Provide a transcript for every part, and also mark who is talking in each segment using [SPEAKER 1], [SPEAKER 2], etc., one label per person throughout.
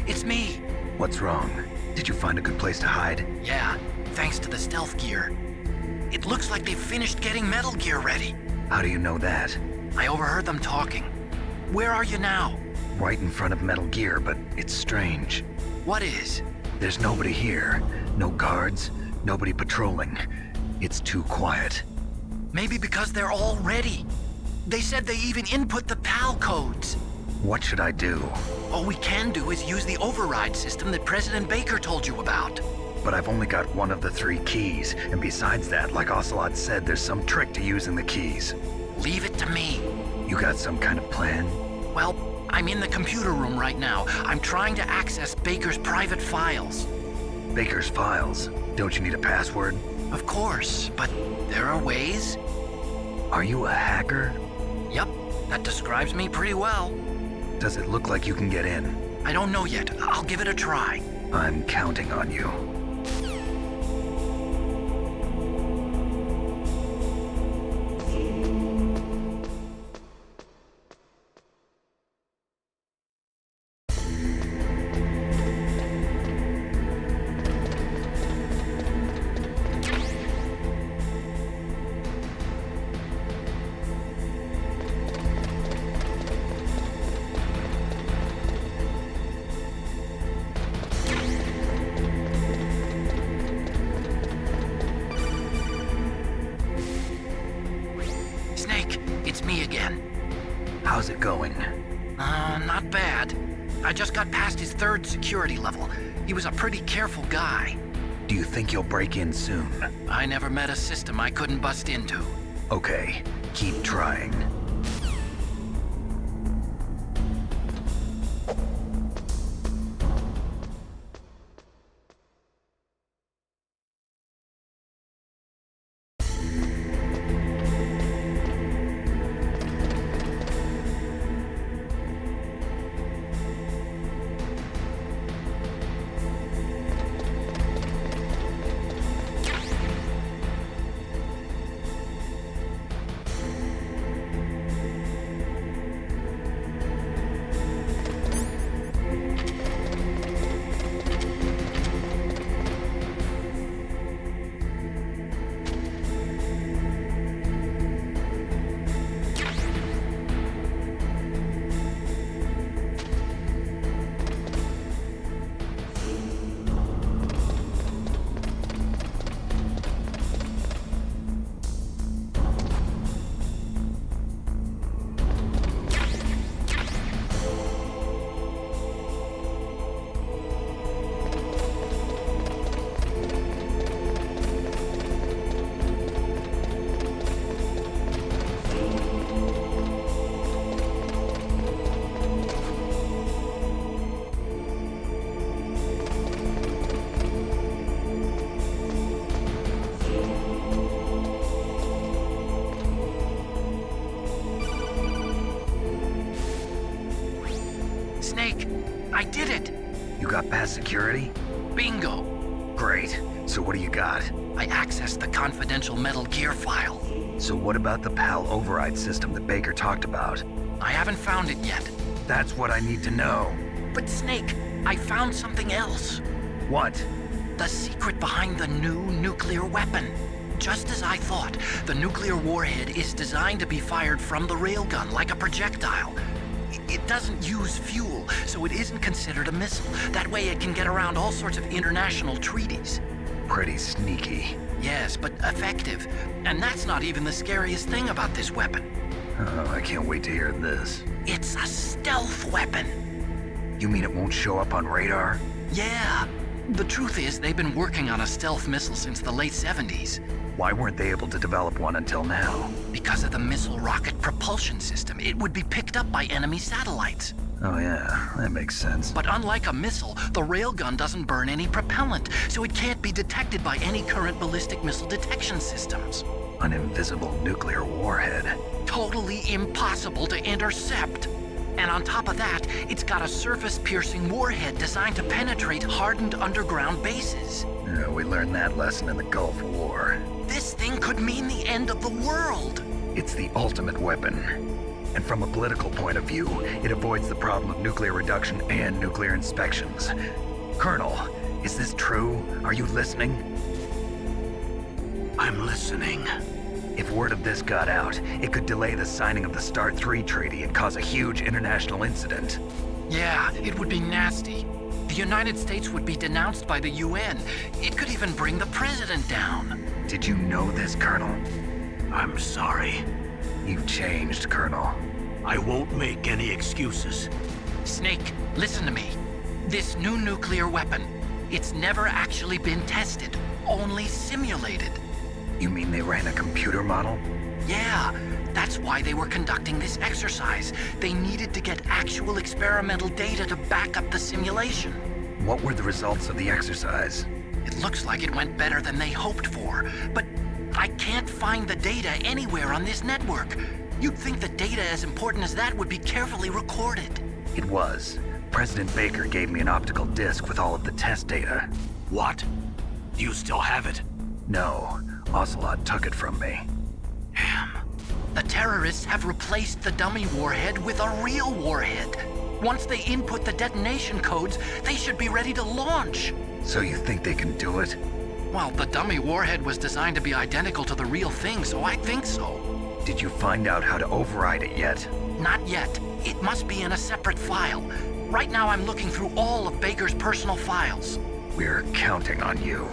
[SPEAKER 1] It's me.
[SPEAKER 2] What's wrong? Did you find a good place to hide?
[SPEAKER 1] Yeah, thanks to the stealth gear. It looks like they've finished getting Metal Gear ready.
[SPEAKER 2] How do you know that?
[SPEAKER 1] I overheard them talking. Where are you now?
[SPEAKER 2] Right in front of Metal Gear, but it's strange.
[SPEAKER 1] What is?
[SPEAKER 2] There's nobody here. No guards, nobody patrolling. It's too quiet.
[SPEAKER 1] Maybe because they're all ready. They said they even input the PAL codes.
[SPEAKER 2] What should I do?
[SPEAKER 1] All we can do is use the override system that President Baker told you about.
[SPEAKER 2] But I've only got one of the 3 keys, and besides that, like Ocelot said, there's some trick to using the keys.
[SPEAKER 1] Leave it to me.
[SPEAKER 2] You got some kind of plan?
[SPEAKER 1] Well, I'm in the computer room right now. I'm trying to access Baker's private files.
[SPEAKER 2] Baker's files? Don't you need a password?
[SPEAKER 1] Of course, but there are ways.
[SPEAKER 2] Are you a hacker?
[SPEAKER 1] Yep, that describes me pretty well.
[SPEAKER 2] Does it look like you can get in?
[SPEAKER 1] I don't know yet. I'll give it a try.
[SPEAKER 2] I'm counting on you.
[SPEAKER 1] It's me again.
[SPEAKER 2] How's it going?
[SPEAKER 1] Not bad. I just got past his 3rd security level. He was a pretty careful guy.
[SPEAKER 2] Do you think you'll break in soon?
[SPEAKER 1] I never met a system I couldn't bust into.
[SPEAKER 2] Okay, keep trying. got past security?
[SPEAKER 1] Bingo!
[SPEAKER 2] Great. So what do you got?
[SPEAKER 1] I accessed the confidential Metal Gear file.
[SPEAKER 2] So what about the PAL override system that Baker talked about?
[SPEAKER 1] I haven't found it yet.
[SPEAKER 2] That's what I need to know.
[SPEAKER 1] But Snake, I found something else.
[SPEAKER 2] What?
[SPEAKER 1] The secret behind the new nuclear weapon. Just as I thought, the nuclear warhead is designed to be fired from the railgun like a projectile. It doesn't use fuel, so it isn't considered a missile. That way it can get around all sorts of international treaties.
[SPEAKER 2] Pretty sneaky.
[SPEAKER 1] Yes, but effective. And that's not even the scariest thing about this weapon.
[SPEAKER 2] Oh, I can't wait to hear this.
[SPEAKER 1] It's a stealth weapon.
[SPEAKER 2] You mean it won't show up on radar?
[SPEAKER 1] Yeah. The truth is, they've been working on a stealth missile since the late 70s.
[SPEAKER 2] Why weren't they able to develop one until now?
[SPEAKER 1] Because of the missile rocket propulsion system. It would be picked up by enemy satellites.
[SPEAKER 2] Oh yeah, that makes sense.
[SPEAKER 1] But unlike a missile, the railgun doesn't burn any propellant, so it can't be detected by any current ballistic missile detection systems.
[SPEAKER 2] An invisible nuclear warhead.
[SPEAKER 1] Totally impossible to intercept. And on top of that, it's got a surface-piercing warhead designed to penetrate hardened underground bases.
[SPEAKER 2] Yeah, we learned that lesson in the Gulf War.
[SPEAKER 1] This thing could mean the end of the world.
[SPEAKER 2] It's the ultimate weapon. And from a political point of view, it avoids the problem of nuclear reduction and nuclear inspections. Colonel, is this true? Are you listening?
[SPEAKER 3] I'm listening.
[SPEAKER 2] If word of this got out, it could delay the signing of the START 3 treaty and cause a huge international incident.
[SPEAKER 1] Yeah, it would be nasty. The United States would be denounced by the UN. It could even bring the president down.
[SPEAKER 2] Did you know this, Colonel?
[SPEAKER 3] I'm sorry.
[SPEAKER 2] You've changed, Colonel.
[SPEAKER 3] I won't make any excuses.
[SPEAKER 1] Snake, listen to me. This new nuclear weapon, it's never actually been tested, only simulated.
[SPEAKER 2] You mean they ran a computer model?
[SPEAKER 1] Yeah, that's why they were conducting this exercise. They needed to get actual experimental data to back up the simulation.
[SPEAKER 2] What were the results of the exercise?
[SPEAKER 1] It looks like it went better than they hoped for, but I can't find the data anywhere on this network. You'd think the data as important as that would be carefully recorded.
[SPEAKER 2] It was. President Baker gave me an optical disc with all of the test data.
[SPEAKER 3] What? Do you still have it?
[SPEAKER 2] No, Ocelot took it from me.
[SPEAKER 3] Damn.
[SPEAKER 1] The terrorists have replaced the dummy warhead with a real warhead. Once they input the detonation codes, they should be ready to launch.
[SPEAKER 2] So you think they can do it?
[SPEAKER 1] Well, the dummy warhead was designed to be identical to the real thing, so I think so.
[SPEAKER 2] Did you find out how to override it yet?
[SPEAKER 1] Not yet. It must be in a separate file. Right now I'm looking through all of Baker's personal files.
[SPEAKER 2] We're counting on you.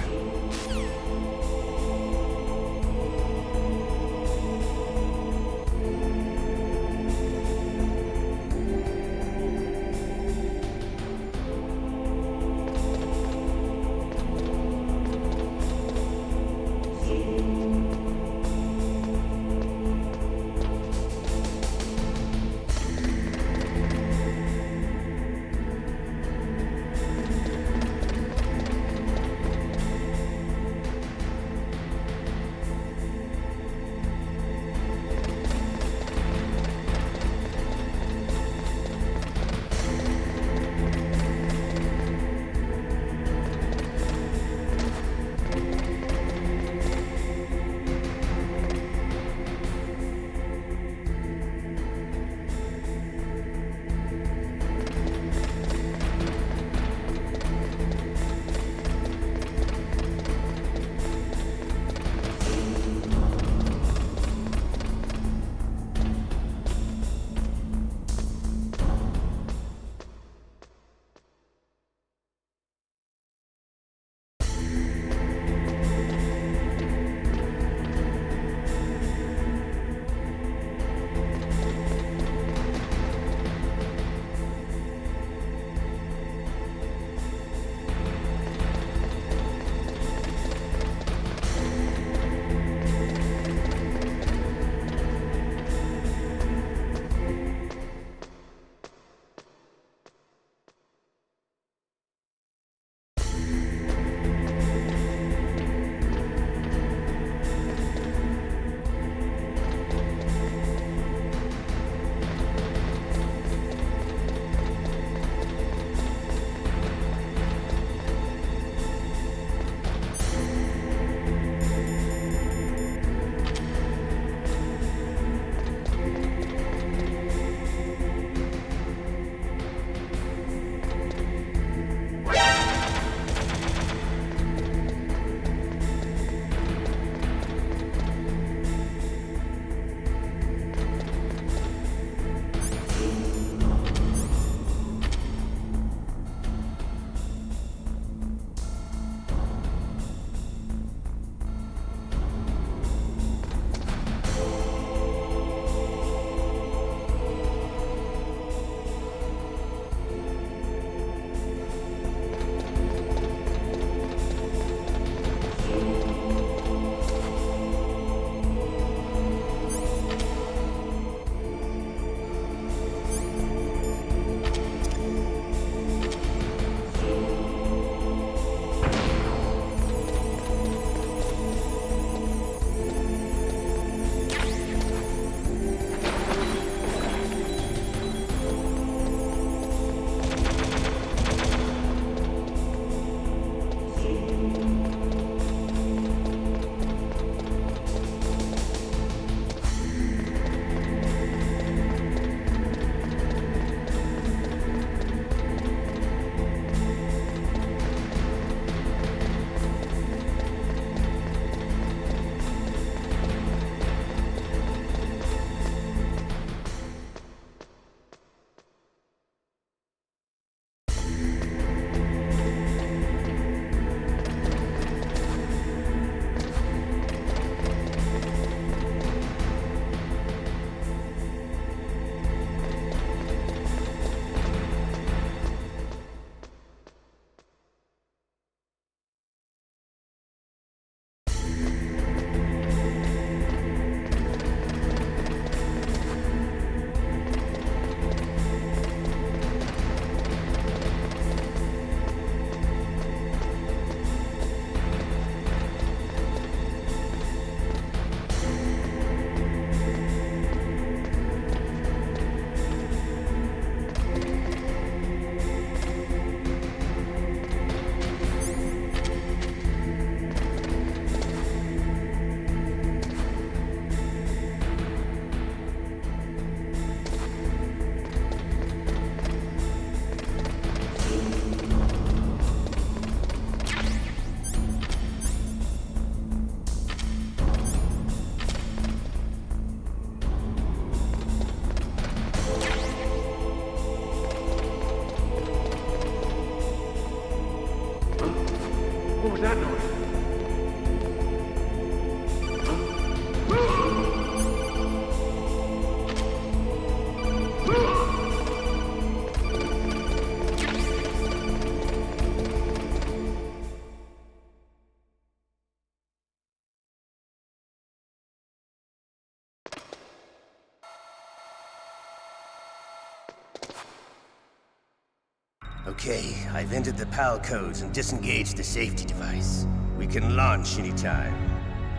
[SPEAKER 4] Okay, I've entered the PAL codes and disengaged the safety device. We can launch anytime.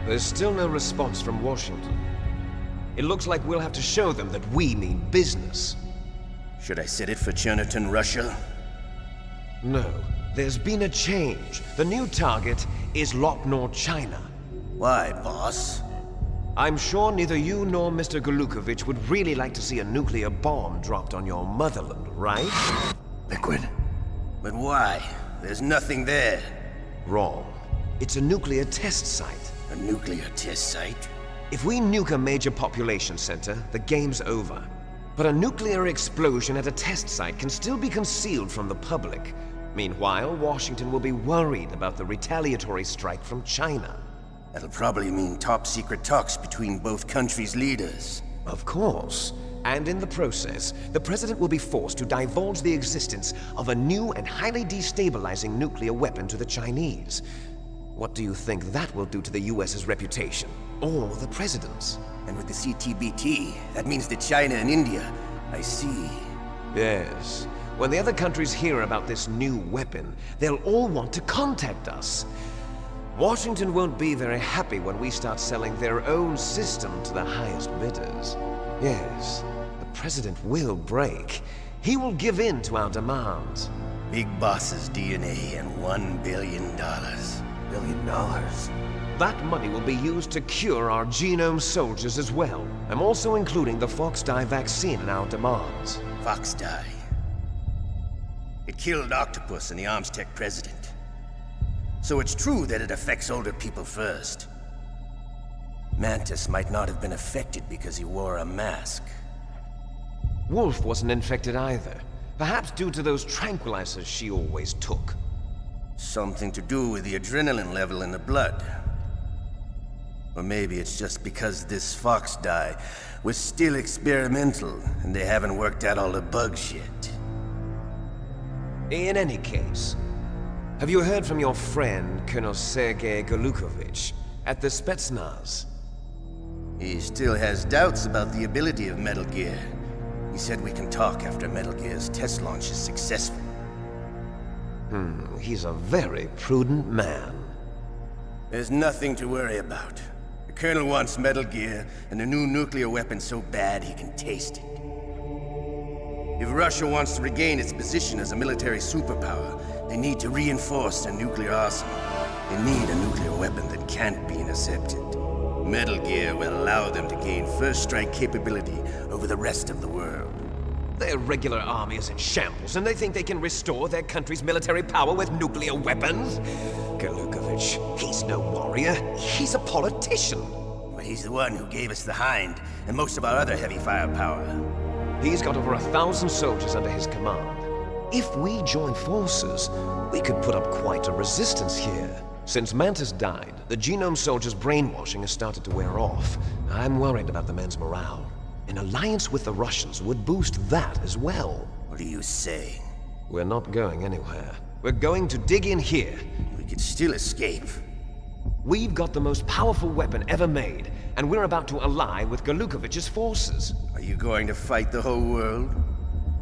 [SPEAKER 5] There's still no response from Washington. It looks like we'll have to show them that we mean business.
[SPEAKER 4] Should I set it for Cherniton, Russia?
[SPEAKER 5] No, there's been a change. The new target is Lopnor, China.
[SPEAKER 4] Why, boss?
[SPEAKER 5] I'm sure neither you nor Mr. Golukovich would really like to see a nuclear bomb dropped on your motherland, right?
[SPEAKER 2] Liquid.
[SPEAKER 4] But why? There's nothing there.
[SPEAKER 5] Wrong. It's a nuclear test site.
[SPEAKER 4] A nuclear test site?
[SPEAKER 5] If we nuke a major population center, the game's over. But a nuclear explosion at a test site can still be concealed from the public. Meanwhile, Washington will be worried about the retaliatory strike from China.
[SPEAKER 4] That'll probably mean top-secret talks between both countries' leaders.
[SPEAKER 5] Of course. And in the process, the President will be forced to divulge the existence of a new and highly destabilizing nuclear weapon to the Chinese. What do you think that will do to the US's reputation? Or the President's?
[SPEAKER 4] And with the CTBT, that means that China and India... I see.
[SPEAKER 5] Yes. When the other countries hear about this new weapon, they'll all want to contact us. Washington won't be very happy when we start selling their own system to the highest bidders. Yes, the President will break. He will give in to our demands.
[SPEAKER 4] Big Boss's DNA and $1 billion.
[SPEAKER 2] $1 billion?
[SPEAKER 5] That money will be used to cure our genome soldiers as well. I'm also including the FOXHOUND vaccine in our demands.
[SPEAKER 4] FOXHOUND. It killed Octopus and the Arms Tech President. So it's true that it affects older people first. Mantis might not have been affected because he wore a mask.
[SPEAKER 5] Wolf wasn't infected either. Perhaps due to those tranquilizers she always took.
[SPEAKER 4] Something to do with the adrenaline level in the blood. Or maybe it's just because this FOXHOUND was still experimental and they haven't worked out all the bugs yet.
[SPEAKER 5] In any case, have you heard from your friend, Colonel Sergei Golukovich, at the Spetsnaz?
[SPEAKER 4] He still has doubts about the ability of Metal Gear. He said we can talk after Metal Gear's test launch is successful.
[SPEAKER 5] He's a very prudent man.
[SPEAKER 4] There's nothing to worry about. The Colonel wants Metal Gear and a new nuclear weapon so bad he can taste it. If Russia wants to regain its position as a military superpower, they need to reinforce their nuclear arsenal. They need a nuclear weapon that can't be intercepted. Metal Gear will allow them to gain first strike capability over the rest of the world.
[SPEAKER 5] Their regular army is in shambles, and they think they can restore their country's military power with nuclear weapons? Golukovich, he's no warrior. He's a politician.
[SPEAKER 4] But he's the one who gave us the Hind and most of our other heavy firepower.
[SPEAKER 5] He's got over 1,000 soldiers under his command. If we join forces, we could put up quite a resistance here. Since Mantis died, the genome soldiers' brainwashing has started to wear off. I'm worried about the men's morale. An alliance with the Russians would boost that as well.
[SPEAKER 4] What are you saying?
[SPEAKER 5] We're not going anywhere. We're going to dig in here.
[SPEAKER 4] We could still escape.
[SPEAKER 5] We've got the most powerful weapon ever made, and we're about to ally with Golukovich's forces.
[SPEAKER 4] Are you going to fight the whole world?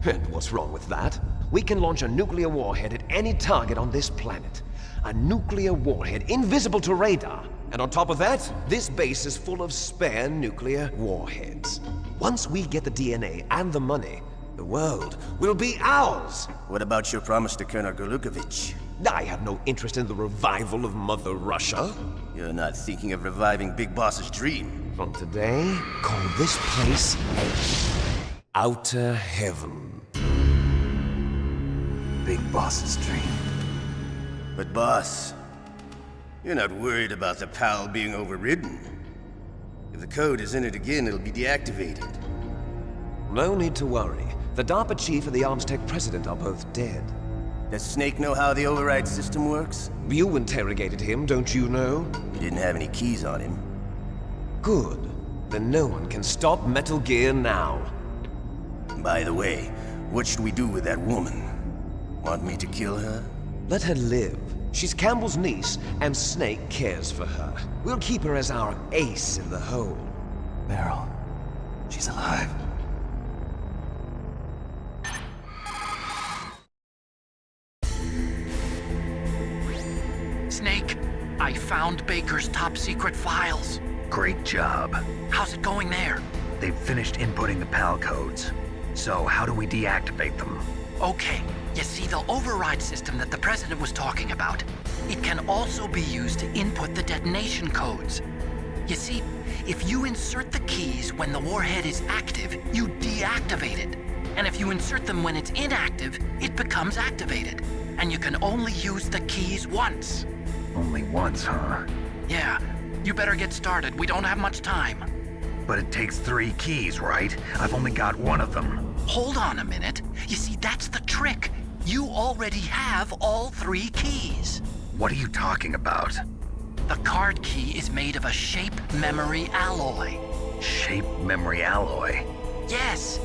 [SPEAKER 5] And what's wrong with that? We can launch a nuclear warhead at any target on this planet. A nuclear warhead invisible to radar. And on top of that, this base is full of spare nuclear warheads. Once we get the DNA and the money, the world will be ours!
[SPEAKER 4] What about your promise to Colonel Golukovich?
[SPEAKER 5] I have no interest in the revival of Mother Russia.
[SPEAKER 4] You're not thinking of reviving Big Boss's dream.
[SPEAKER 5] From today, call this place Outer Heaven.
[SPEAKER 2] Big Boss's dream.
[SPEAKER 4] But boss, you're not worried about the PAL being overridden. If the code is entered again, it'll be deactivated.
[SPEAKER 5] No need to worry. The DARPA chief and the Arms Tech president are both dead.
[SPEAKER 4] Does Snake know how the override system works?
[SPEAKER 5] You interrogated him, don't you know?
[SPEAKER 4] He didn't have any keys on him.
[SPEAKER 5] Good. Then no one can stop Metal Gear now.
[SPEAKER 4] By the way, what should we do with that woman? Want me to kill her?
[SPEAKER 5] Let her live. She's Campbell's niece, and Snake cares for her. We'll keep her as our ace in the hole.
[SPEAKER 2] Meryl, she's alive.
[SPEAKER 1] found Baker's top-secret files.
[SPEAKER 2] Great job.
[SPEAKER 1] How's it going there?
[SPEAKER 2] They've finished inputting the PAL codes. So how do we deactivate them?
[SPEAKER 1] Okay, you see the override system that the President was talking about? It can also be used to input the detonation codes. You see, if you insert the keys when the warhead is active, you deactivate it. And if you insert them when it's inactive, it becomes activated. And you can only use the keys once.
[SPEAKER 2] Only once, huh?
[SPEAKER 1] Yeah, you better get started. We don't have much time.
[SPEAKER 2] But it takes 3 keys, right? I've only got 1 of them.
[SPEAKER 1] Hold on a minute. You see, that's the trick. You already have all 3 keys.
[SPEAKER 2] What are you talking about?
[SPEAKER 1] The card key is made of a shape memory alloy.
[SPEAKER 2] Shape memory alloy?
[SPEAKER 1] Yes.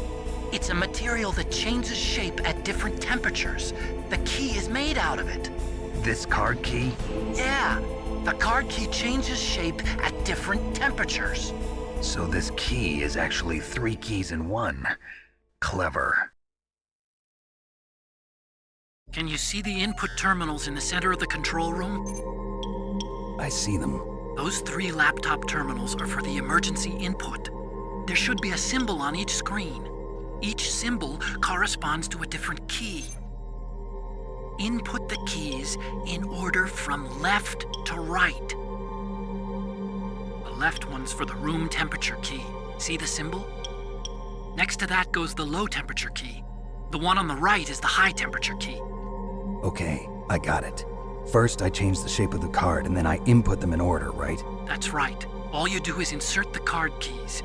[SPEAKER 1] It's a material that changes shape at different temperatures. The key is made out of it.
[SPEAKER 2] This card key?
[SPEAKER 1] Yeah. The card key changes shape at different temperatures.
[SPEAKER 2] So this key is actually 3 keys in 1. Clever.
[SPEAKER 1] Can you see the input terminals in the center of the control room?
[SPEAKER 2] I see them.
[SPEAKER 1] Those 3 laptop terminals are for the emergency input. There should be a symbol on each screen. Each symbol corresponds to a different key. Input the keys in order from left to right. The left one's for the room temperature key. See the symbol? Next to that goes the low temperature key. The one on the right is the high temperature key.
[SPEAKER 2] Okay, I got it. First, I change the shape of the card, and then I input them in order, right?
[SPEAKER 1] That's right. All you do is insert the card keys.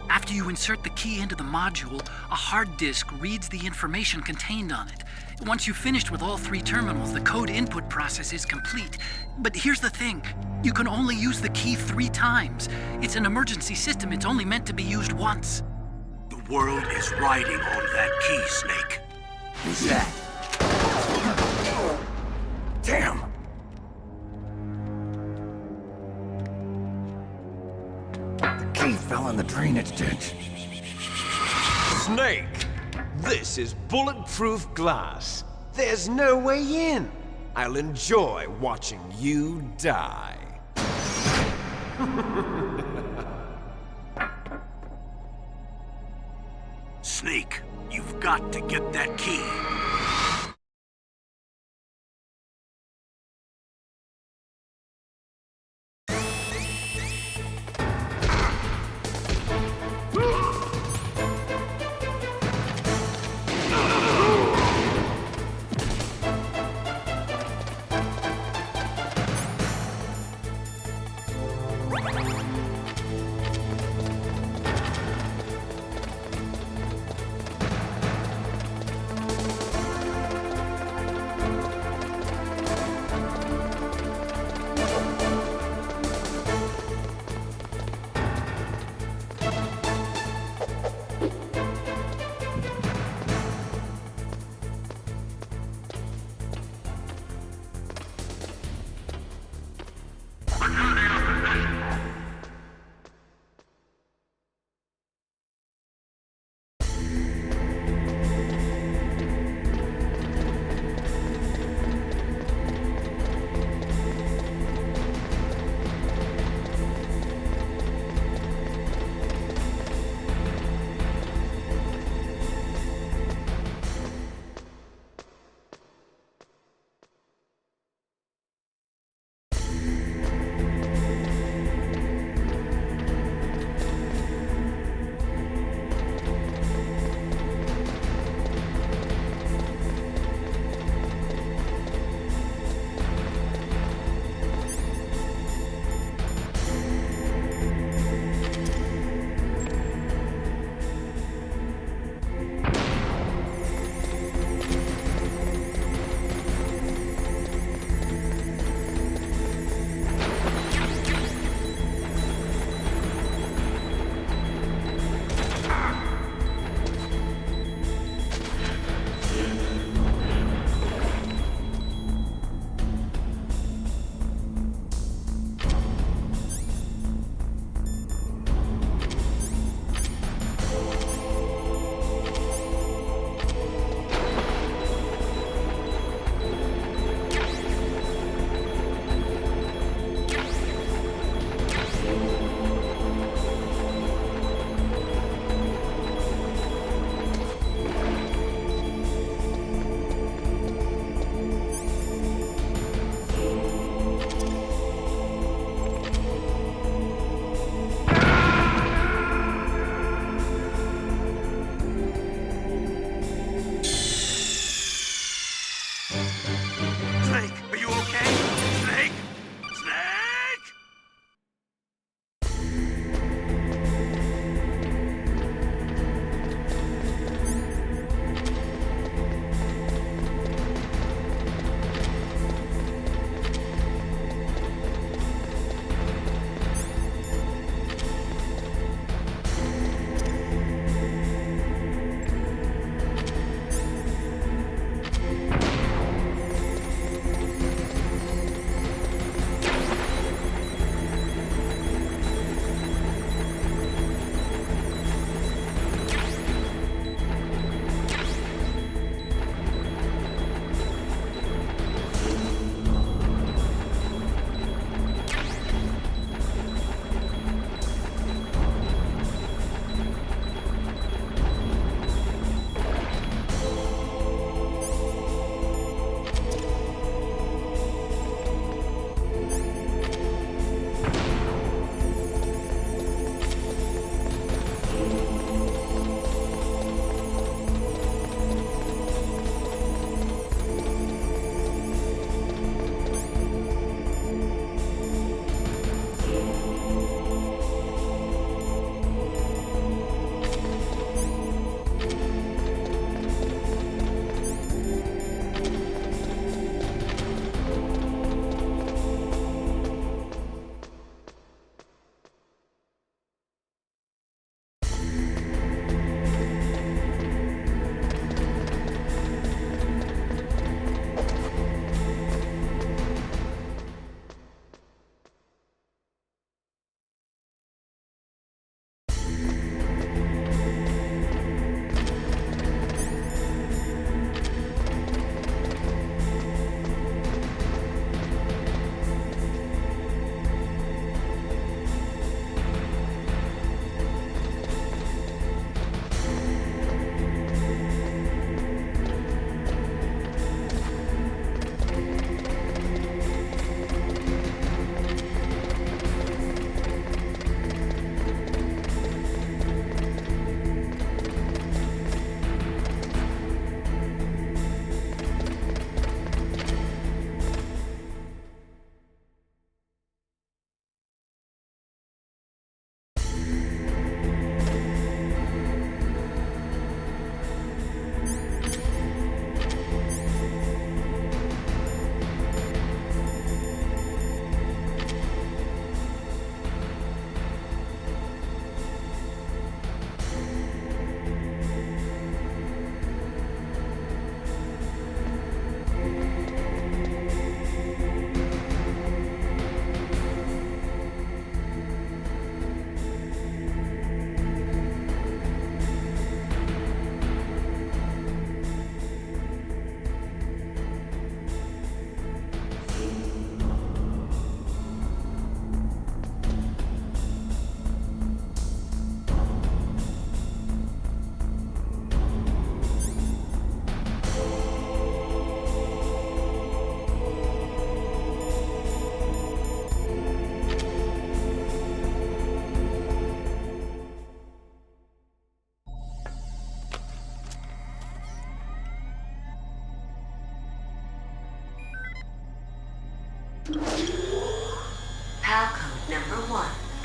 [SPEAKER 1] After you insert the key into the module, a hard disk reads the information contained on it. Once you've finished with all 3 terminals, the code input process is complete. But here's the thing. You can only use the key 3 times. It's an emergency system. It's only meant to be used once.
[SPEAKER 3] The world is riding on that key, Snake.
[SPEAKER 2] Who's that? Damn! The key fell in the drainage ditch.
[SPEAKER 5] Snake! This is bulletproof glass. There's no way in. I'll enjoy watching you die.
[SPEAKER 3] Snake, you've got to get that key.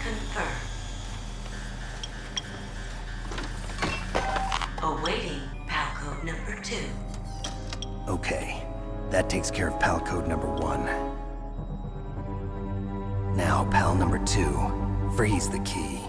[SPEAKER 6] Confirm. Awaiting PAL code number 2.
[SPEAKER 2] Okay, that takes care of PAL code number 1. Now, PAL number 2, freeze the key.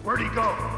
[SPEAKER 7] Where'd he go?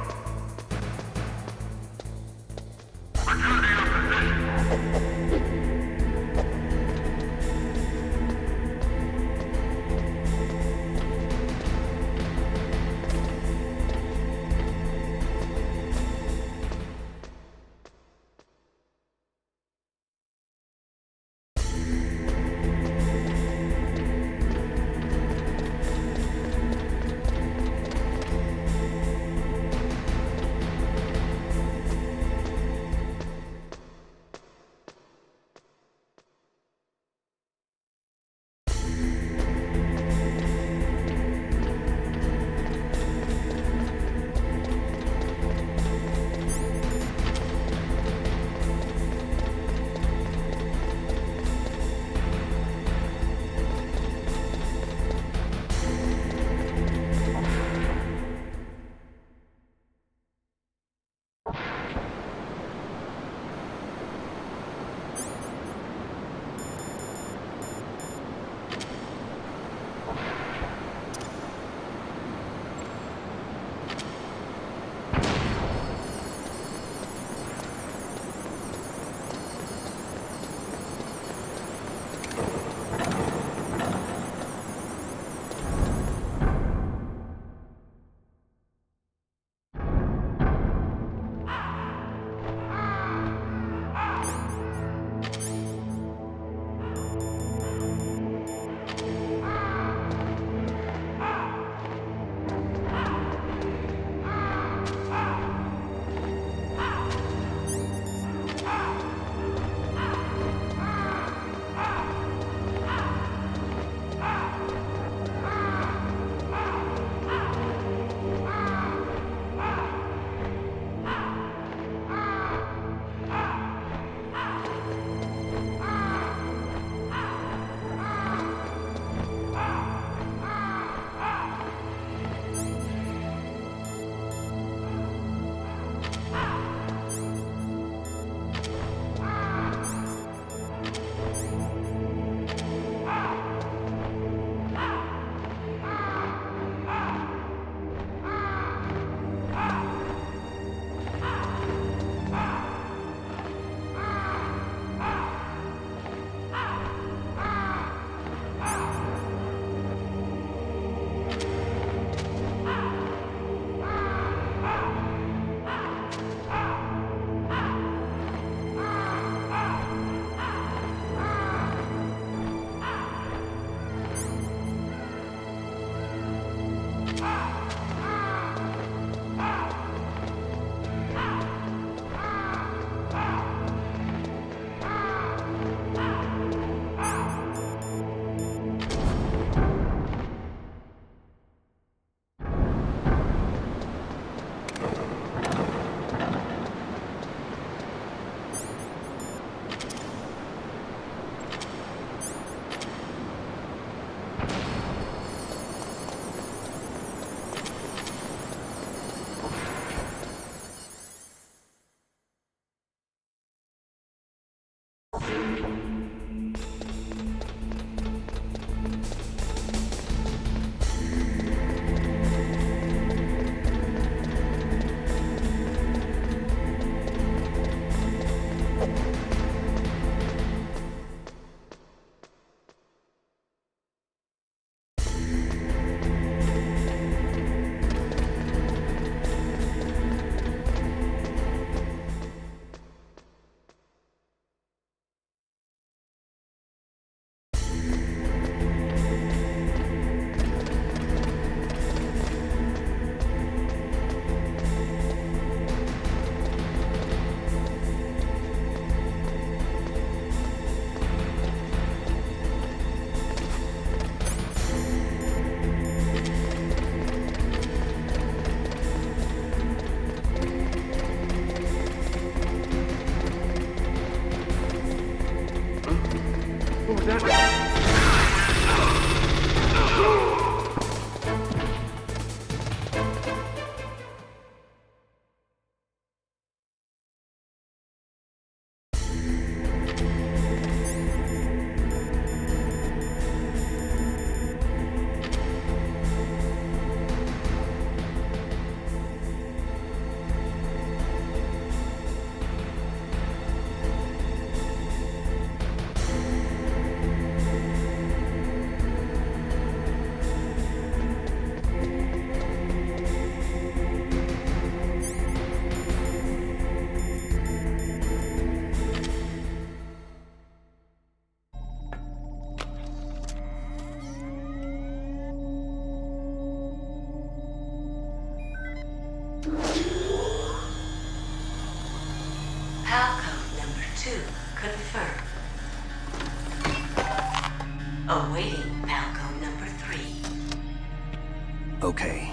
[SPEAKER 2] Okay,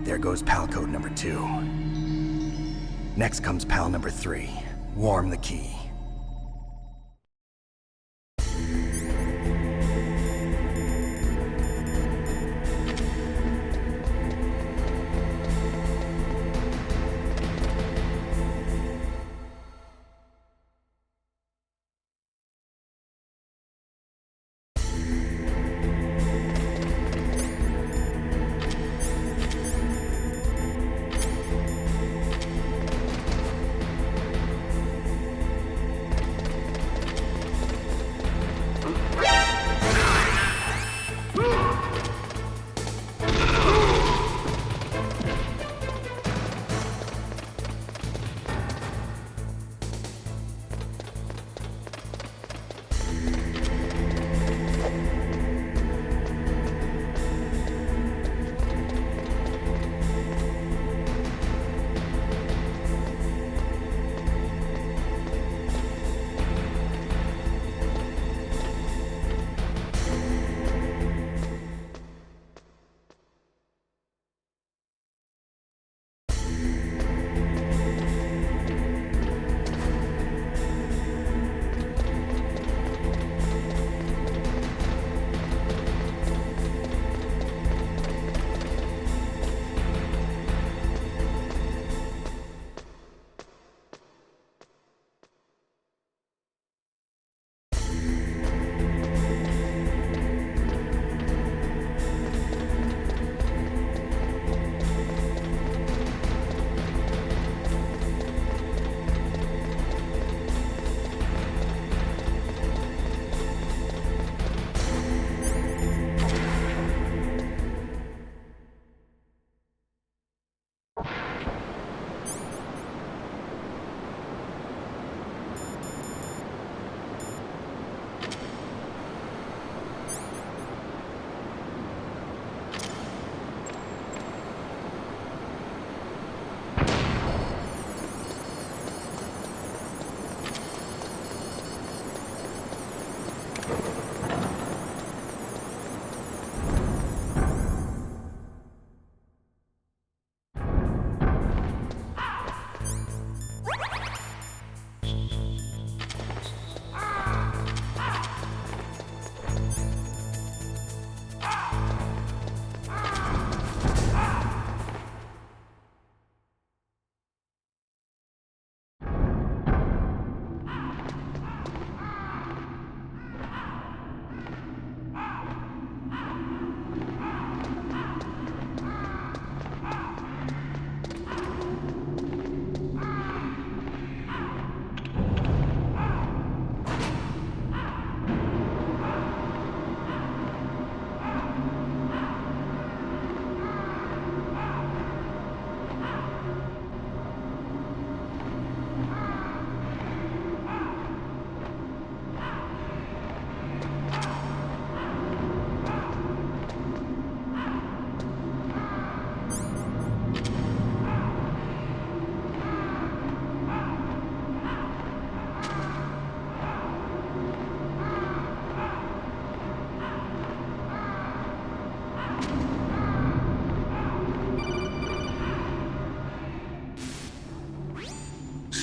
[SPEAKER 2] there goes pal code number 2. Next comes pal number 3. Warm the key.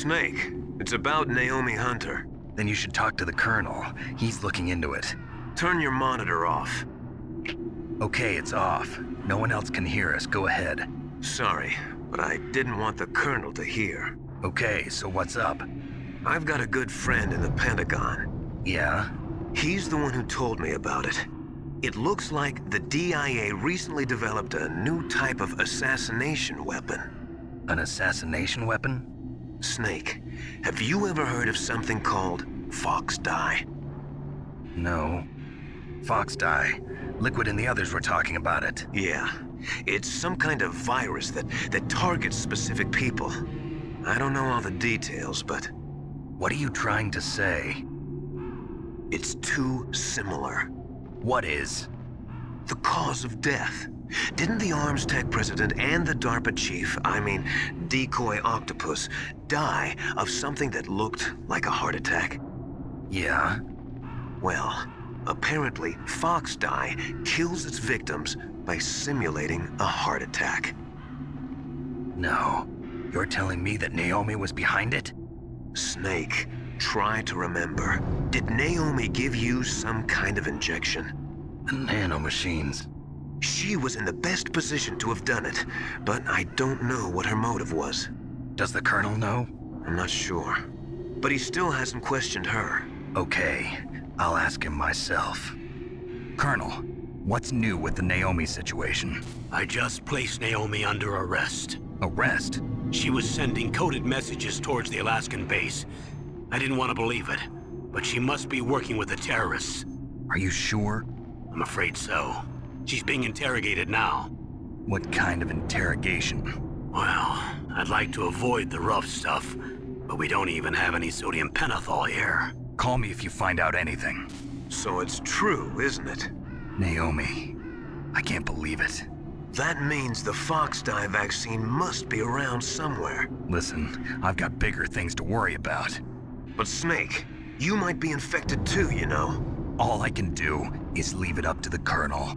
[SPEAKER 5] Snake, it's about Naomi Hunter.
[SPEAKER 2] Then you should talk to the Colonel. He's looking into it.
[SPEAKER 5] Turn your monitor off.
[SPEAKER 2] Okay, it's off. No one else can hear us. Go ahead.
[SPEAKER 5] Sorry, but I didn't want the Colonel to hear.
[SPEAKER 2] Okay, so what's up?
[SPEAKER 5] I've got a good friend in the Pentagon.
[SPEAKER 2] Yeah?
[SPEAKER 5] He's the one who told me about it. It looks like the DIA recently developed a new type of assassination weapon.
[SPEAKER 2] An assassination weapon?
[SPEAKER 5] Snake, have you ever heard of something called FOXHOUND?
[SPEAKER 2] No. FOXHOUND. Liquid and the others were talking about it.
[SPEAKER 5] Yeah. It's some kind of virus that targets specific people. I don't know all the details, but...
[SPEAKER 2] What are you trying to say?
[SPEAKER 5] It's too similar.
[SPEAKER 2] What is?
[SPEAKER 5] The cause of death. Didn't the Arms Tech president and the DARPA chief, Decoy Octopus, die of something that looked like a heart attack?
[SPEAKER 2] Yeah?
[SPEAKER 5] Well, apparently FOXHOUND kills its victims by simulating a heart attack.
[SPEAKER 2] No. You're telling me that Naomi was behind it?
[SPEAKER 5] Snake, try to remember. Did Naomi give you some kind of injection?
[SPEAKER 2] The nanomachines.
[SPEAKER 5] She was in the best position to have done it, but I don't know what her motive was.
[SPEAKER 2] Does the Colonel know?
[SPEAKER 5] I'm not sure. But he still hasn't questioned her.
[SPEAKER 2] Okay, I'll ask him myself. Colonel, what's new with the Naomi situation?
[SPEAKER 3] I just placed Naomi under arrest.
[SPEAKER 2] Arrest?
[SPEAKER 3] She was sending coded messages towards the Alaskan base. I didn't want to believe it, but she must be working with the terrorists.
[SPEAKER 2] Are you sure?
[SPEAKER 3] I'm afraid so. She's being interrogated now.
[SPEAKER 2] What kind of interrogation?
[SPEAKER 3] Well, I'd like to avoid the rough stuff, but we don't even have any sodium pentothal here.
[SPEAKER 2] Call me if you find out anything.
[SPEAKER 5] So it's true, isn't it?
[SPEAKER 2] Naomi, I can't believe it.
[SPEAKER 5] That means the FOXDIE vaccine must be around somewhere.
[SPEAKER 2] Listen, I've got bigger things to worry about.
[SPEAKER 5] But Snake, you might be infected too, you know.
[SPEAKER 2] All I can do is leave it up to the Colonel.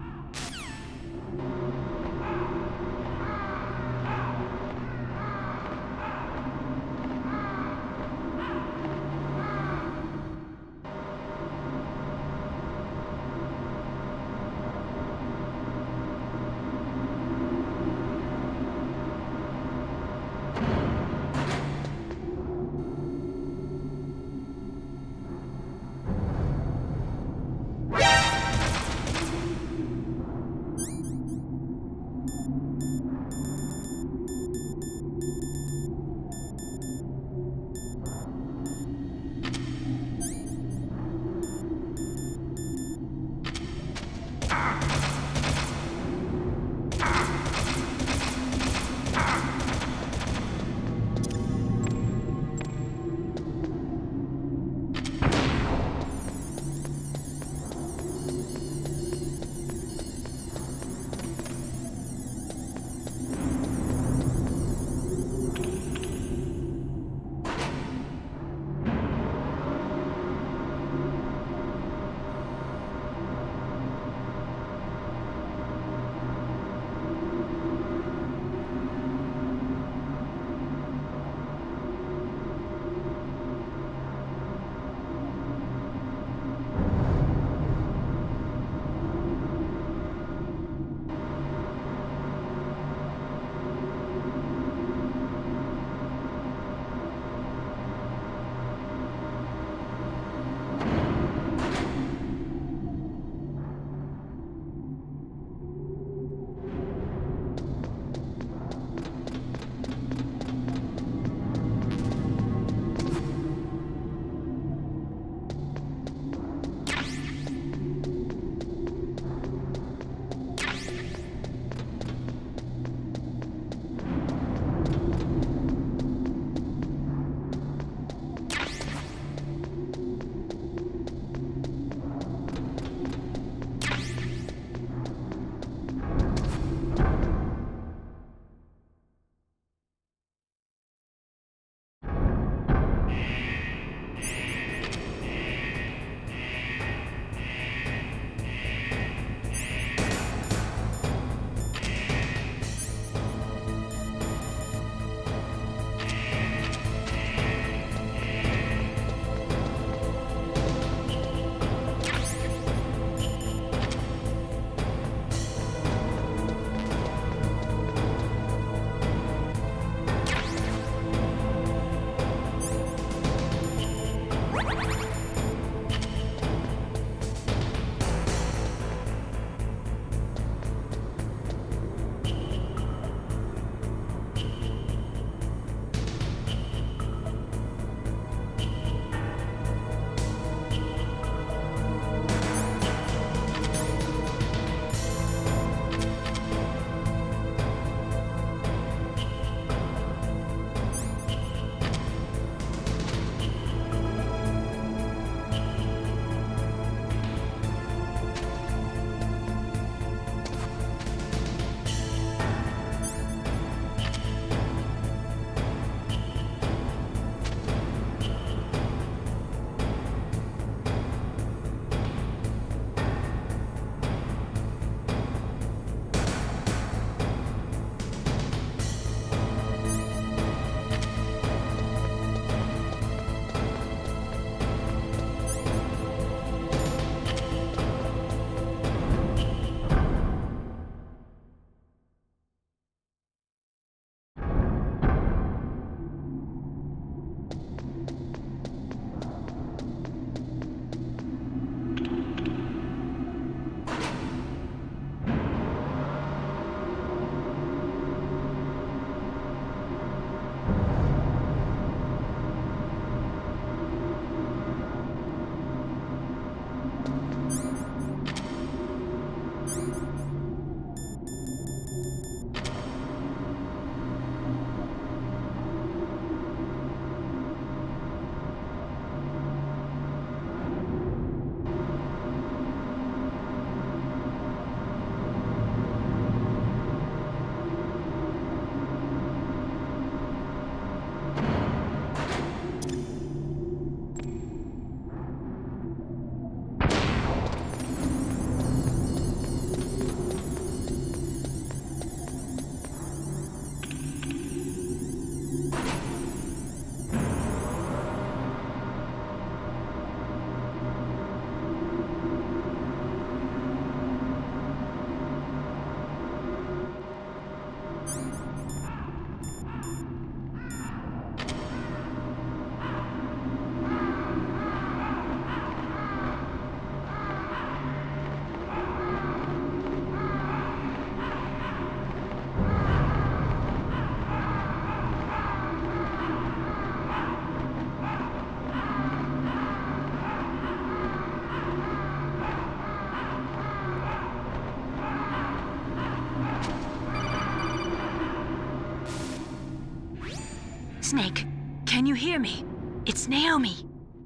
[SPEAKER 7] Snake, can you hear me? It's Naomi.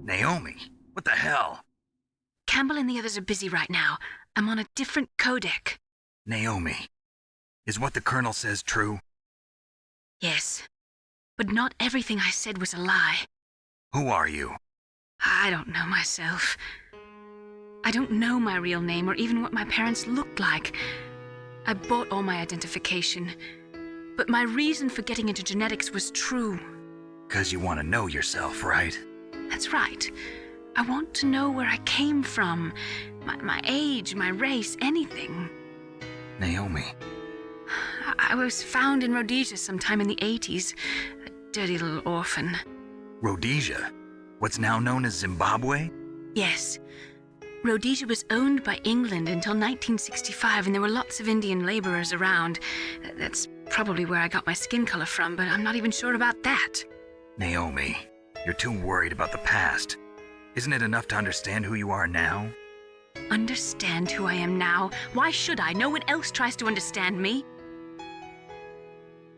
[SPEAKER 2] Naomi? What the hell?
[SPEAKER 7] Campbell and the others are busy right now. I'm on a different codec.
[SPEAKER 2] Naomi, is what the Colonel says true?
[SPEAKER 7] Yes, but not everything I said was a lie.
[SPEAKER 2] Who are you?
[SPEAKER 7] I don't know myself. I don't know my real name or even what my parents looked like. I bought all my identification, but my reason for getting into genetics was true.
[SPEAKER 2] 'Cause you want to know yourself, right?
[SPEAKER 7] That's right. I want to know where I came from, my age, my race, anything.
[SPEAKER 2] Naomi.
[SPEAKER 7] I was found in Rhodesia sometime in the 80s, a dirty little orphan.
[SPEAKER 2] Rhodesia? What's now known as Zimbabwe?
[SPEAKER 7] Yes. Rhodesia was owned by England until 1965, and there were lots of Indian laborers around. That's probably where I got my skin color from, but I'm not even sure about that.
[SPEAKER 2] Naomi, you're too worried about the past. Isn't it enough to understand who you are now?
[SPEAKER 7] Understand who I am now? Why should I? No one else tries to understand me.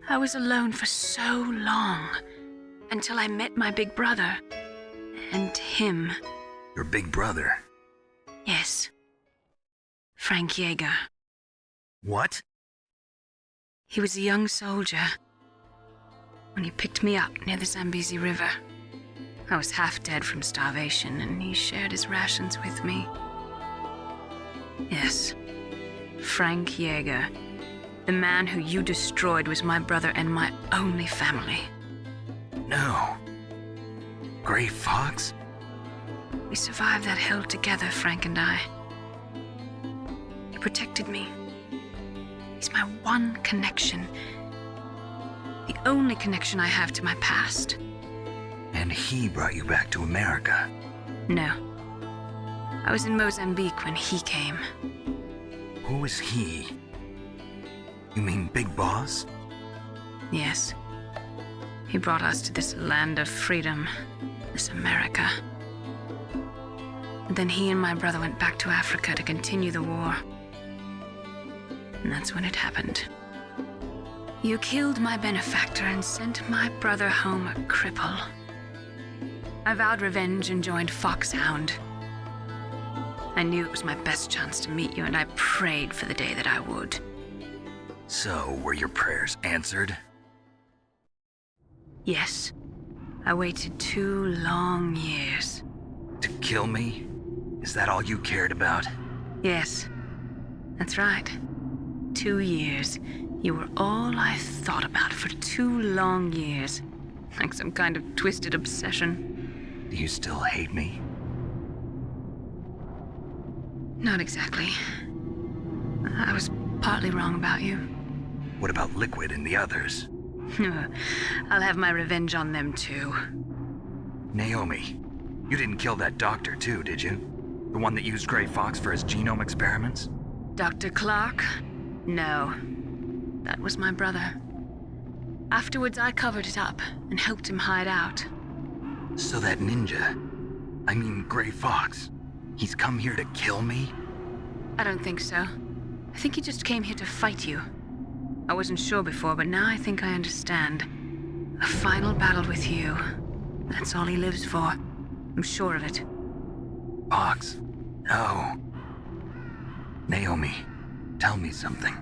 [SPEAKER 7] I was alone for so long, until I met my big brother. And him.
[SPEAKER 2] Your big brother?
[SPEAKER 7] Yes. Frank Yeager.
[SPEAKER 2] What?
[SPEAKER 7] He was a young soldier when he picked me up near the Zambezi River. I was half dead from starvation, and he shared his rations with me. Yes, Frank Yeager. The man who you destroyed was my brother and my only family.
[SPEAKER 2] No. Gray Fox?
[SPEAKER 7] We survived that hell together, Frank and I. He protected me. He's my one connection. The only connection I have to my past.
[SPEAKER 2] And he brought you back to America?
[SPEAKER 7] No. I was in Mozambique when he came.
[SPEAKER 2] Who is he? You mean Big Boss?
[SPEAKER 7] Yes. He brought us to this land of freedom, this America. And then he and my brother went back to Africa to continue the war. And that's when it happened. You killed my benefactor and sent my brother home a cripple. I vowed revenge and joined FOXHOUND. I knew it was my best chance to meet you, and I prayed for the day that I would.
[SPEAKER 2] So, were your prayers answered?
[SPEAKER 7] Yes. I waited 2 long years.
[SPEAKER 2] To kill me? Is that all you cared about?
[SPEAKER 7] Yes. That's right. 2 years. You were all I thought about for 2 long years. Like some kind of twisted obsession.
[SPEAKER 2] Do you still hate me?
[SPEAKER 7] Not exactly. I was partly wrong about you.
[SPEAKER 2] What about Liquid and the others?
[SPEAKER 7] I'll have my revenge on them too.
[SPEAKER 2] Naomi, you didn't kill that doctor too, did you? The one that used Gray Fox for his genome experiments?
[SPEAKER 7] Dr. Clark? No. That was my brother. Afterwards, I covered it up and helped him hide out.
[SPEAKER 2] So that ninja, I mean Gray Fox, he's come here to kill me?
[SPEAKER 7] I don't think so. I think he just came here to fight you. I wasn't sure before, but now I think I understand. A final battle with you. That's all he lives for. I'm sure of it.
[SPEAKER 2] Fox? No. Naomi, tell me something.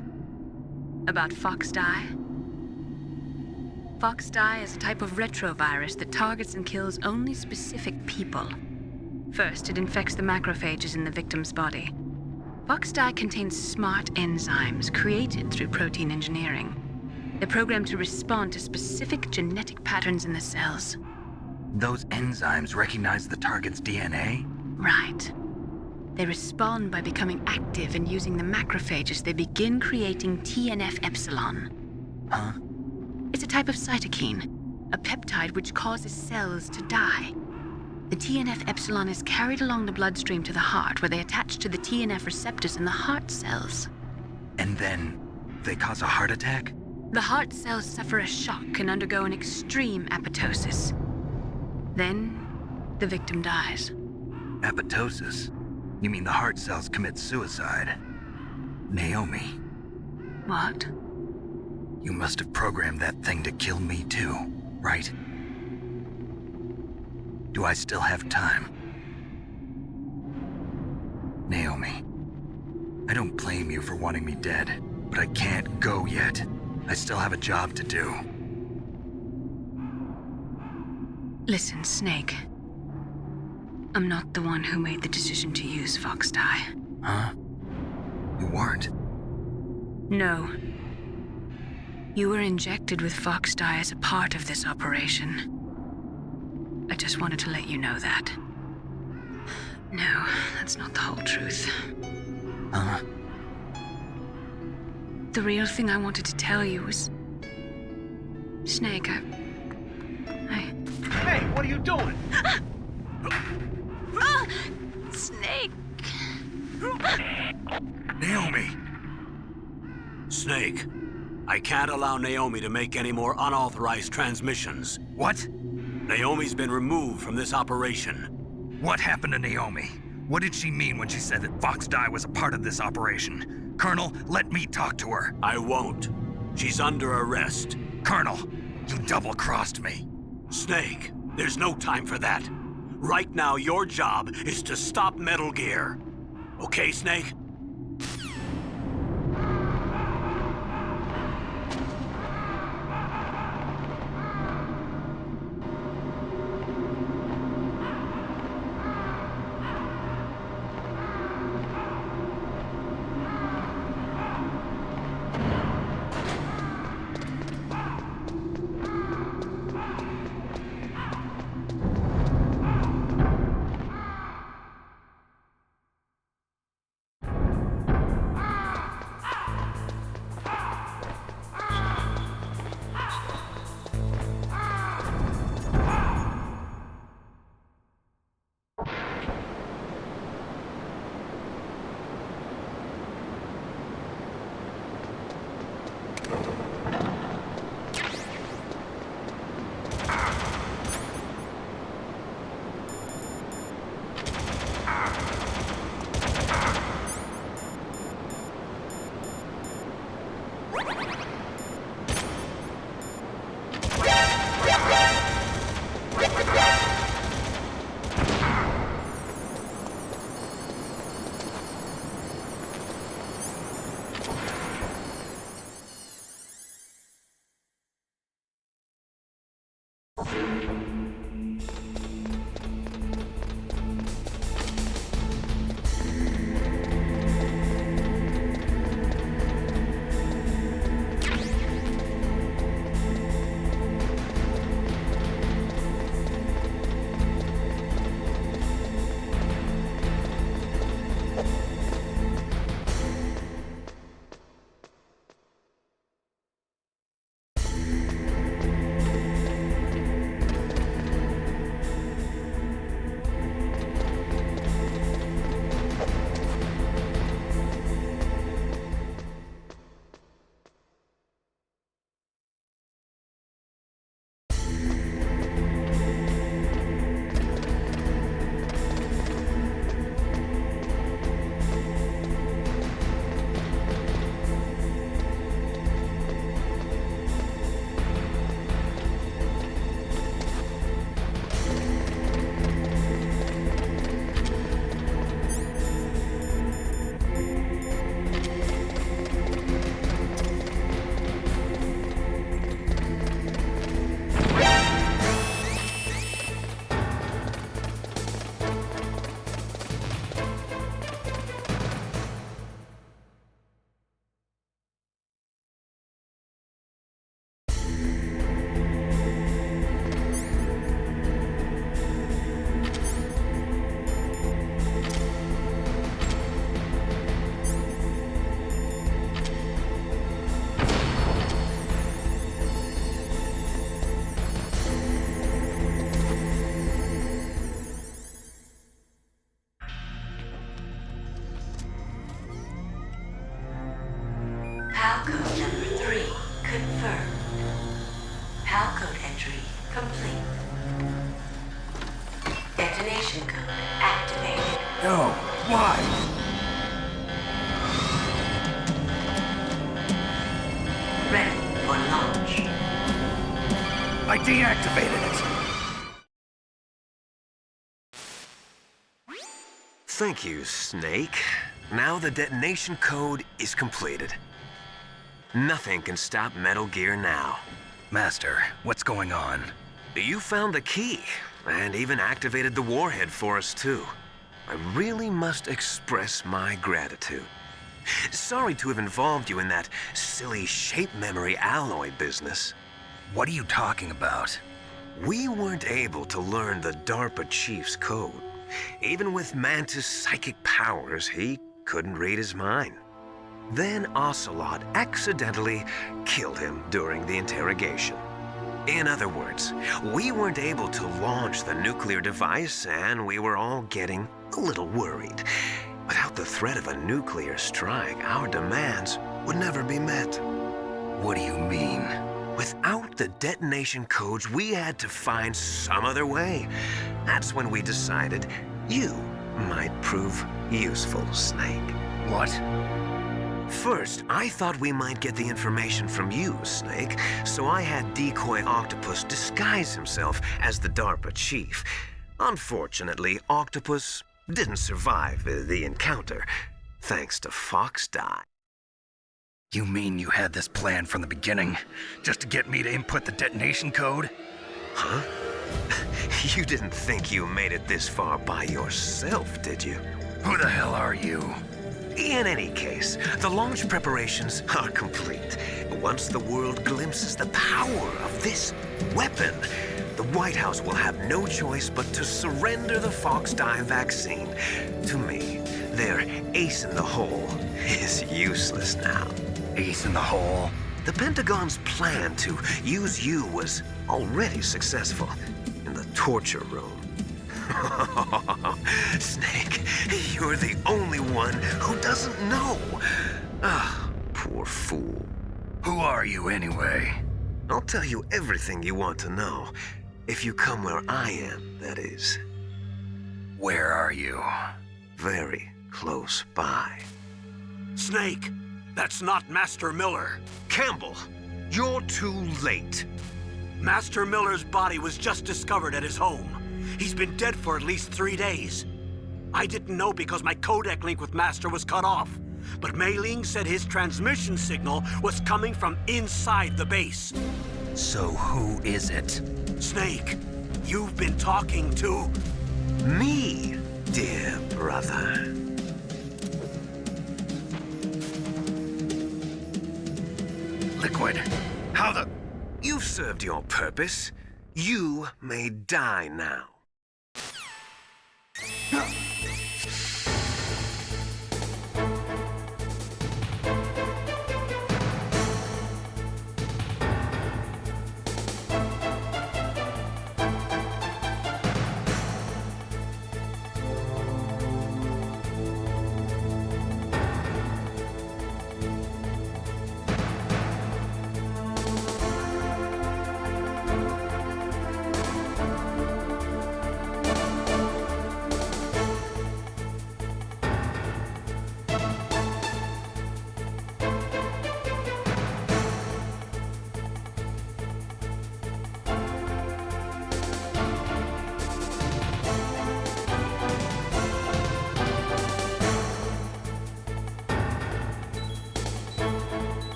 [SPEAKER 7] About FOXDIE? FOXDIE is a type of retrovirus that targets and kills only specific people. First, it infects the macrophages in the victim's body. FOXDIE contains smart enzymes created through protein engineering. They're programmed to respond to specific genetic patterns in the cells.
[SPEAKER 2] Those enzymes recognize the target's DNA?
[SPEAKER 7] Right. They respond by becoming active and using the macrophages. They begin creating TNF-epsilon.
[SPEAKER 2] Huh?
[SPEAKER 7] It's a type of cytokine, a peptide which causes cells to die. The TNF-epsilon is carried along the bloodstream to the heart, where they attach to the TNF receptors in the heart cells.
[SPEAKER 2] And then they cause a heart attack?
[SPEAKER 7] The heart cells suffer a shock and undergo an extreme apoptosis. Then, the victim dies.
[SPEAKER 2] Apoptosis? You mean the heart cells commit suicide? Naomi.
[SPEAKER 7] What?
[SPEAKER 2] You must have programmed that thing to kill me too, right? Do I still have time? Naomi, I don't blame you for wanting me dead, but I can't go yet. I still have a job to do.
[SPEAKER 7] Listen, Snake. I'm not the one who made the decision to use FOXHOUND.
[SPEAKER 2] Huh? You weren't?
[SPEAKER 7] No. You were injected with FOXHOUND as a part of this operation. I just wanted to let you know that. No, that's not the whole truth.
[SPEAKER 2] Huh?
[SPEAKER 7] The real thing I wanted to tell you was... Snake, I...
[SPEAKER 3] Hey, what are you doing?
[SPEAKER 7] Snake!
[SPEAKER 2] Naomi!
[SPEAKER 3] Snake, I can't allow Naomi to make any more unauthorized transmissions.
[SPEAKER 2] What?
[SPEAKER 3] Naomi's been removed from this operation.
[SPEAKER 2] What happened to Naomi? What did she mean when she said that FOXHOUND was a part of this operation? Colonel, let me talk to her.
[SPEAKER 3] I won't. She's under arrest.
[SPEAKER 2] Colonel, you double-crossed me.
[SPEAKER 3] Snake, there's no time for that. Right now, your job is to stop Metal Gear. Okay, Snake?
[SPEAKER 6] PAL code number 3 confirmed. PAL code entry complete. Detonation code activated.
[SPEAKER 2] No, why?
[SPEAKER 6] Ready for launch.
[SPEAKER 2] I deactivated it.
[SPEAKER 5] Thank you, Snake. Now the detonation code is completed. Nothing can stop Metal Gear now.
[SPEAKER 2] Master, what's going on?
[SPEAKER 5] You found the key, and even activated the warhead for us, too. I really must express my gratitude. Sorry to have involved you in that silly shape memory alloy business.
[SPEAKER 2] What are you talking about?
[SPEAKER 5] We weren't able to learn the DARPA chief's code. Even with Mantis' psychic powers, he couldn't read his mind. Then Ocelot accidentally killed him during the interrogation. In other words, we weren't able to launch the nuclear device, and we were all getting a little worried. Without the threat of a nuclear strike, our demands would never be met.
[SPEAKER 2] What do you mean?
[SPEAKER 5] Without the detonation codes, we had to find some other way. That's when we decided you might prove useful, Snake.
[SPEAKER 2] What?
[SPEAKER 5] First, I thought we might get the information from you, Snake, so I had Decoy Octopus disguise himself as the DARPA chief. Unfortunately, Octopus didn't survive the encounter, thanks to FOXHOUND.
[SPEAKER 2] You mean you had this plan from the beginning, just to get me to input the detonation code?
[SPEAKER 5] Huh? You didn't think you made it this far by yourself, did you?
[SPEAKER 2] Who the hell are you?
[SPEAKER 5] In any case, the launch preparations are complete. Once the world glimpses the power of this weapon, the White House will have no choice but to surrender the FOXHOUND vaccine to me. Their ace in the hole is useless now.
[SPEAKER 2] Ace in the hole?
[SPEAKER 5] The Pentagon's plan to use you was already successful in the torture room. Snake, you're the only one who doesn't know. Ah, poor fool.
[SPEAKER 2] Who are you anyway?
[SPEAKER 5] I'll tell you everything you want to know. If you come where I am, that is.
[SPEAKER 2] Where are you?
[SPEAKER 5] Very close by.
[SPEAKER 3] Snake, that's not Master Miller.
[SPEAKER 5] Campbell, you're too late.
[SPEAKER 3] Master Miller's body was just discovered at his home. He's been dead for at least 3 days. I didn't know because my codec link with Master was cut off. But Mei Ling said his transmission signal was coming from inside the base.
[SPEAKER 2] So who is it?
[SPEAKER 3] Snake, you've been talking to...
[SPEAKER 5] Me, dear brother.
[SPEAKER 2] Liquid, how the...
[SPEAKER 5] You've served your purpose. You may die now.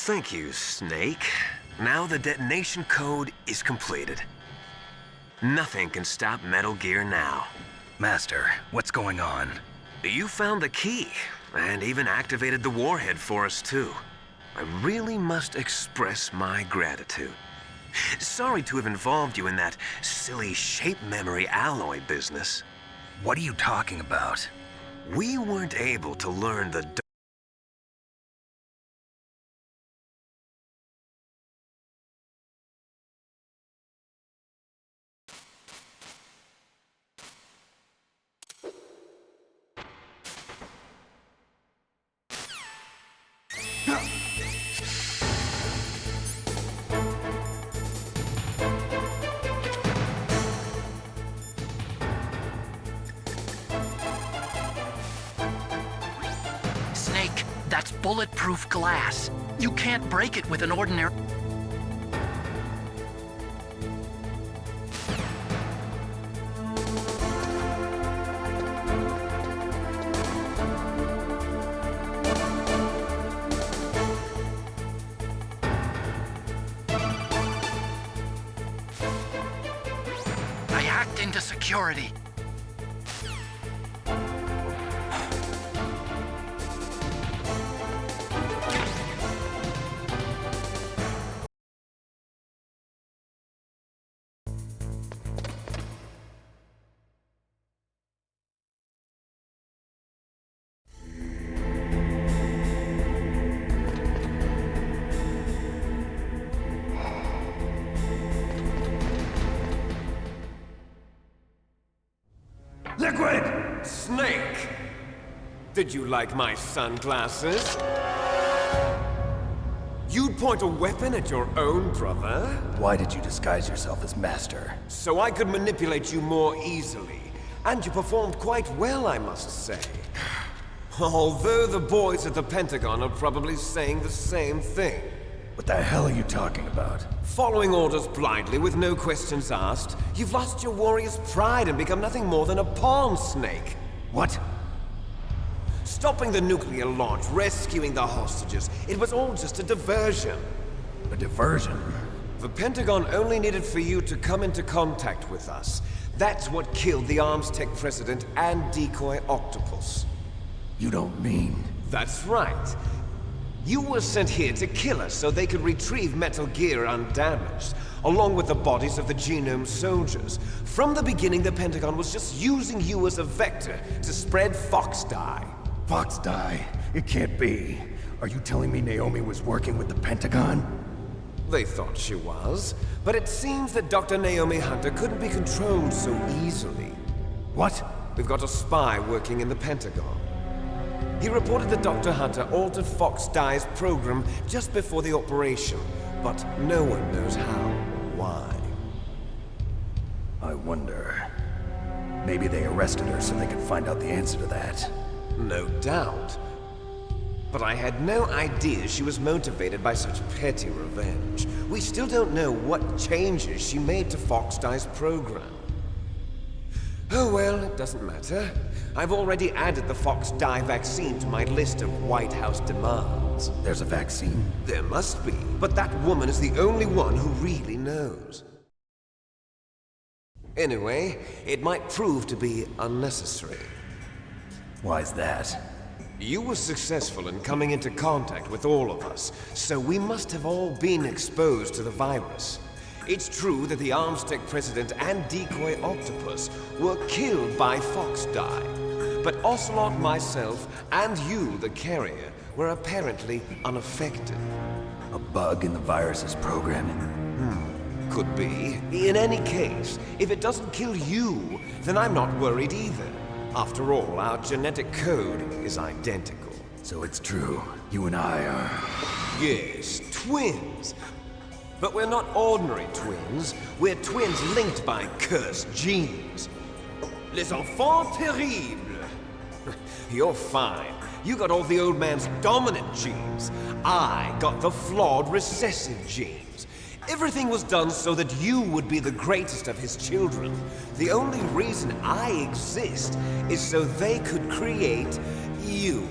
[SPEAKER 5] Thank you, Snake. Now the detonation code is completed. Nothing can stop Metal Gear now.
[SPEAKER 2] Master, what's going on?
[SPEAKER 5] You found the key, and even activated the warhead for us, too. I really must express my gratitude. Sorry to have involved you in that silly shape memory alloy business.
[SPEAKER 2] What are you talking about?
[SPEAKER 5] We weren't able to learn the
[SPEAKER 1] Snake, that's bulletproof glass. You can't break it with an ordinary... I hacked into security.
[SPEAKER 4] Liquid!
[SPEAKER 5] Snake! Did you like my sunglasses? You'd point a weapon at your own brother?
[SPEAKER 2] Why did you disguise yourself as Master?
[SPEAKER 5] So I could manipulate you more easily. And you performed quite well, I must say. Although the boys at the Pentagon are probably saying the same thing.
[SPEAKER 2] What the hell are you talking about?
[SPEAKER 5] Following orders blindly with no questions asked, you've lost your warrior's pride and become nothing more than a pawn, Snake.
[SPEAKER 2] What?
[SPEAKER 5] Stopping the nuclear launch, rescuing the hostages, it was all just a diversion.
[SPEAKER 2] A diversion?
[SPEAKER 5] The Pentagon only needed for you to come into contact with us. That's what killed the Arms Tech president and decoy octopus.
[SPEAKER 2] You don't mean...
[SPEAKER 5] That's right. You were sent here to kill us so they could retrieve Metal Gear undamaged, along with the bodies of the Genome soldiers. From the beginning, the Pentagon was just using you as a vector to spread FOXHOUND.
[SPEAKER 2] FOXHOUND? It can't be. Are you telling me Naomi was working with the Pentagon?
[SPEAKER 5] They thought she was, but it seems that Dr. Naomi Hunter couldn't be controlled so easily.
[SPEAKER 2] What?
[SPEAKER 5] We've got a spy working in the Pentagon. He reported that Dr. Hunter altered FOXHOUND's program just before the operation, but no one knows how or why.
[SPEAKER 2] I wonder... Maybe they arrested her so they could find out the answer to that.
[SPEAKER 5] No doubt. But I had no idea she was motivated by such petty revenge. We still don't know what changes she made to FOXHOUND's program. Oh well, it doesn't matter. I've already added the FOXHOUND vaccine to my list of White House demands.
[SPEAKER 2] There's a vaccine?
[SPEAKER 5] There must be, but that woman is the only one who really knows. Anyway, it might prove to be unnecessary.
[SPEAKER 2] Why's that?
[SPEAKER 5] You were successful in coming into contact with all of us, so we must have all been exposed to the virus. It's true that the Arms Tech president and decoy octopus were killed by FOXHOUND, but Ocelot, myself, and you, the carrier, were apparently unaffected.
[SPEAKER 2] A bug in the virus's programming?
[SPEAKER 5] Could be. In any case, if it doesn't kill you, then I'm not worried either. After all, our genetic code is identical.
[SPEAKER 2] So it's true. You and I are...
[SPEAKER 5] Yes, twins. But we're not ordinary twins. We're twins linked by cursed genes. Les enfants terribles. You're fine. You got all the old man's dominant genes. I got the flawed recessive genes. Everything was done so that you would be the greatest of his children. The only reason I exist is so they could create you.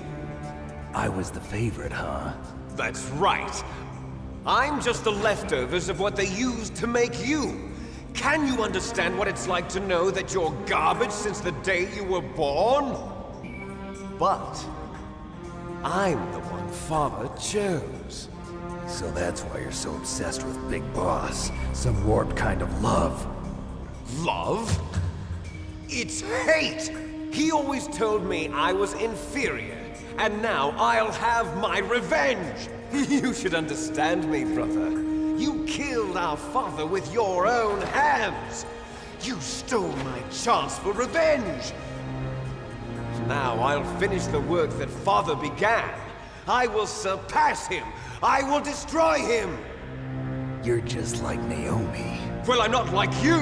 [SPEAKER 2] I was the favorite, huh?
[SPEAKER 5] That's right. I'm just the leftovers of what they used to make you. Can you understand what it's like to know that you're garbage since the day you were born? But I'm the one Father chose.
[SPEAKER 2] So that's why you're so obsessed with Big Boss. Some warped kind of love.
[SPEAKER 5] Love? It's hate! He always told me I was inferior, and now I'll have my revenge! You should understand me, brother. You killed our father with your own hands! You stole my chance for revenge! Now I'll finish the work that Father began. I will surpass him! I will destroy him!
[SPEAKER 2] You're just like Naomi.
[SPEAKER 5] Well, I'm not like you!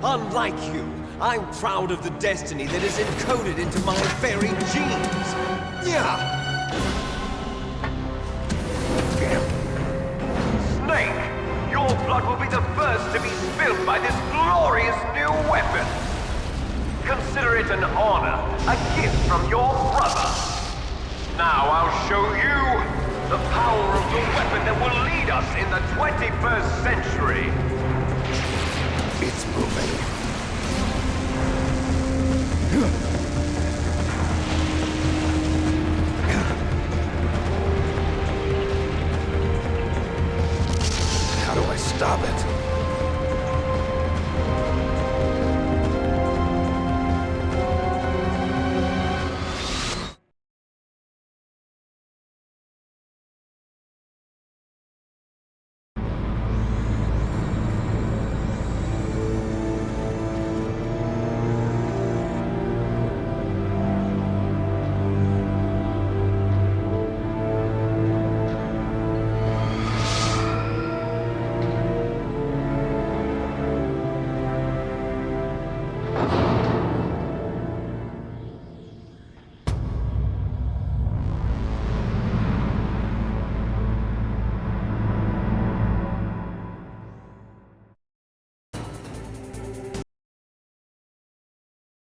[SPEAKER 5] Unlike you, I'm proud of the destiny that is encoded into my very genes! Yeah! Snake, your blood will be the first to be spilled by this glorious new weapon! Consider it an honor, a gift from your brother! Now I'll show you the power of the weapon that will lead us in the 21st century!
[SPEAKER 2] It's moving.